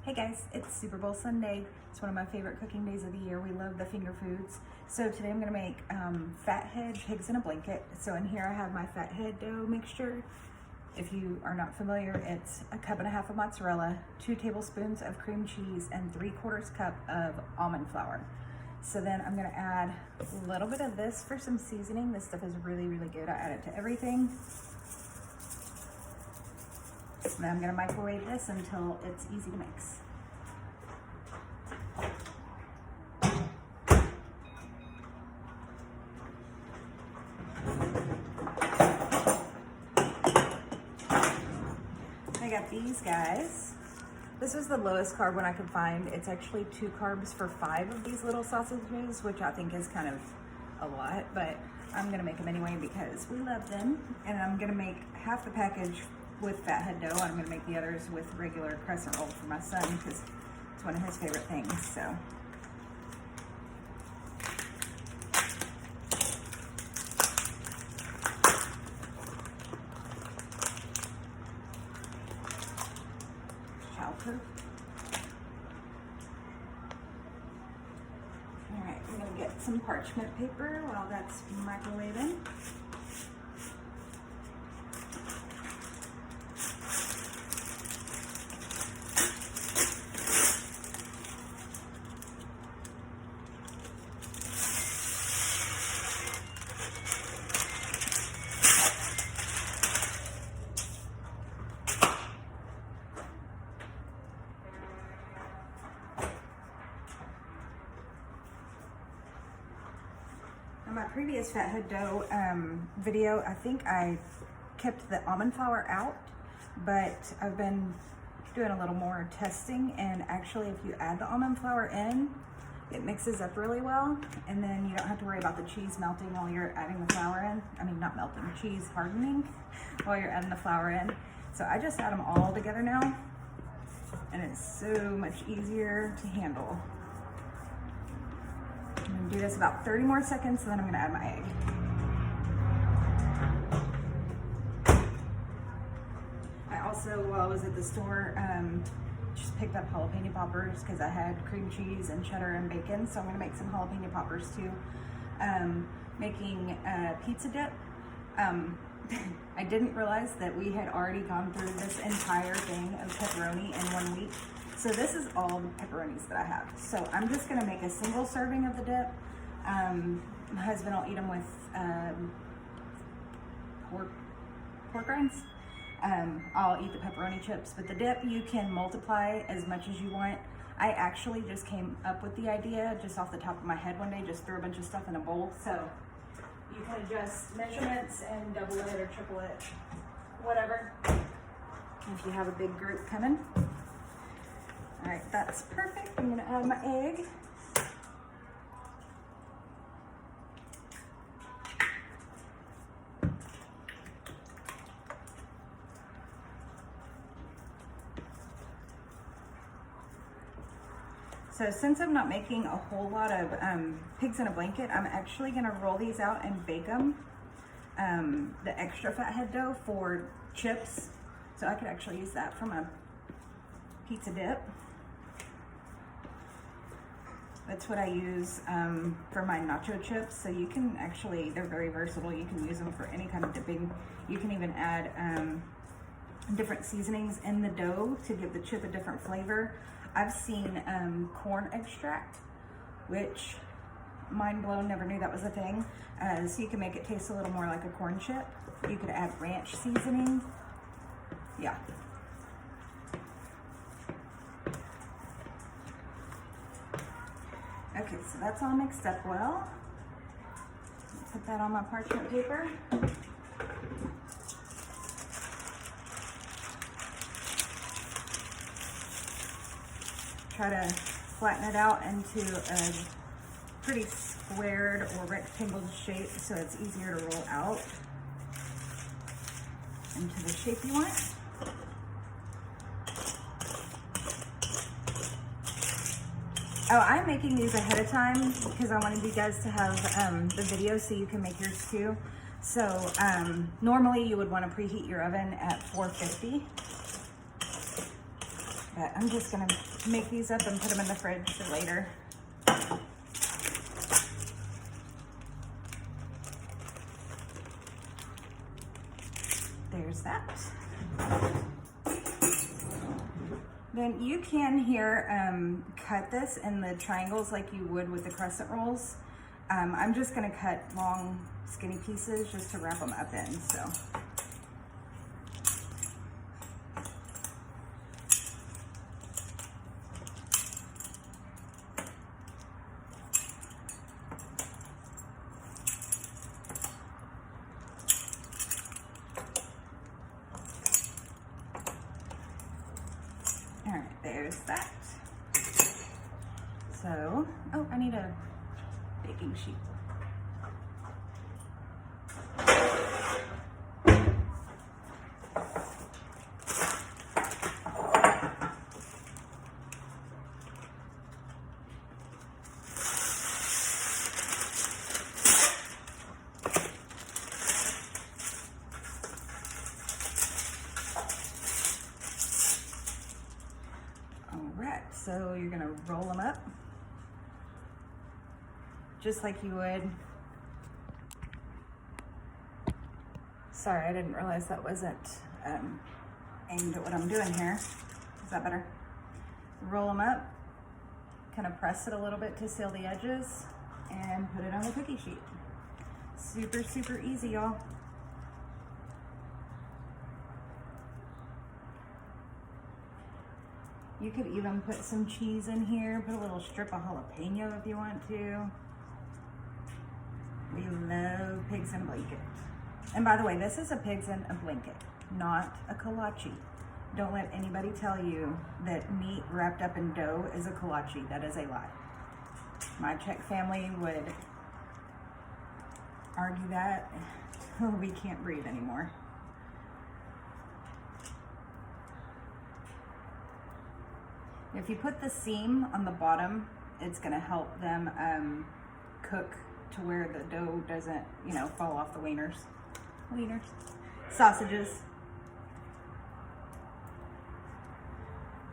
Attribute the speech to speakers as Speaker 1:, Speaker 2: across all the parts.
Speaker 1: Hey guys, it's Super Bowl Sunday. It's one of my favorite cooking days of the year. We love the finger foods. So today I'm gonna make Fathead pigs in a blanket. So in here I have my Fathead dough mixture. If you are not familiar, it's a cup and a half of mozzarella, 2 tablespoons of cream cheese, and 3/4 cup of almond flour. So then I'm gonna add a little bit of this for some seasoning. This stuff is really, really good. I add it to everything. So then I'm gonna microwave this until it's easy to mix. I got these guys. This was the lowest carb one I could find. It's actually 2 carbs for 5 of these little sausages, which I think is kind of a lot, but I'm gonna make them anyway because we love them. And I'm gonna make half the package with Fathead dough. I'm gonna make the others with regular crescent roll for my son because it's one of his favorite things. So chowder. All right, I'm gonna get some parchment paper while that's microwaving. In my previous Fathead dough video, I think I kept the almond flour out, but I've been doing a little more testing, and actually if you add the almond flour in, it mixes up really well, and then you don't have to worry about the cheese melting while you're adding the flour in. I mean, not melting, cheese hardening while you're adding the flour in. So I just add them all together now, and it's so much easier to handle. I'm gonna do this about 30 more seconds, and then I'm gonna add my egg. I also, while I was at the store, just picked up jalapeno poppers because I had cream cheese and cheddar and bacon, so I'm gonna make some jalapeno poppers too. Making pizza dip. I didn't realize that we had already gone through this entire thing of pepperoni in 1 week. So this is all the pepperonis that I have. So I'm just gonna make a single serving of the dip. My husband will eat them with pork rinds. I'll eat the pepperoni chips, but the dip you can multiply as much as you want. I actually just came up with the idea just off the top of my head one day, just threw a bunch of stuff in a bowl. So you can adjust measurements and double it or triple it, whatever, if you have a big group coming. All right, that's perfect. I'm gonna add my egg. So since I'm not making a whole lot of pigs in a blanket, I'm actually gonna roll these out and bake them. The extra Fathead dough for chips. So I could actually use that for my pizza dip. That's what I use for my nacho chips. So you can actually, they're very versatile. You can use them for any kind of dipping. You can even add different seasonings in the dough to give the chip a different flavor. I've seen corn extract, which, mind blown, never knew that was a thing. So you can make it taste a little more like a corn chip. You could add ranch seasoning. Yeah. Okay, so that's all mixed up well. Put that on my parchment paper. Try to flatten it out into a pretty squared or rectangle shape so it's easier to roll out into the shape you want. Oh, I'm making these ahead of time because I wanted you guys to have the video so you can make yours too. So normally you would want to preheat your oven at 450. But I'm just gonna make these up and put them in the fridge for later. There's that. Then you can here cut this in the triangles like you would with the crescent rolls. I'm just gonna cut long skinny pieces just to wrap them up in, so. All right, there's that. So, oh, I need a baking sheet. So you're gonna roll them up just like you would. Sorry, I didn't realize that wasn't aimed at what I'm doing here. Is that better? Roll them up, kind of press it a little bit to seal the edges, and put it on the cookie sheet. Super, super easy, y'all. You could even put some cheese in here, put a little strip of jalapeno if you want to. We love pigs in a blanket. And by the way, this is a pigs in a blanket, not a kolache. Don't let anybody tell you that meat wrapped up in dough is a kolache. That is a lie. My Czech family would argue that till we can't breathe anymore. If you put the seam on the bottom, it's gonna help them cook to where the dough doesn't, you know, fall off the sausages.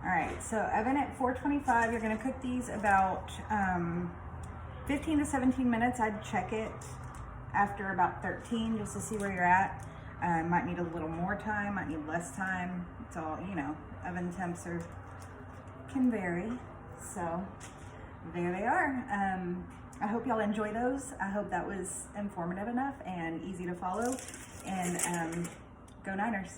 Speaker 1: All right, so oven at 425. You're gonna cook these about 15 to 17 minutes. I'd check it after about 13 just to see where you're at. Might need a little more time, might need less time. It's all, you know, oven temps can vary. So there they are. I hope y'all enjoy those. I hope that was informative enough and easy to follow. And go Niners.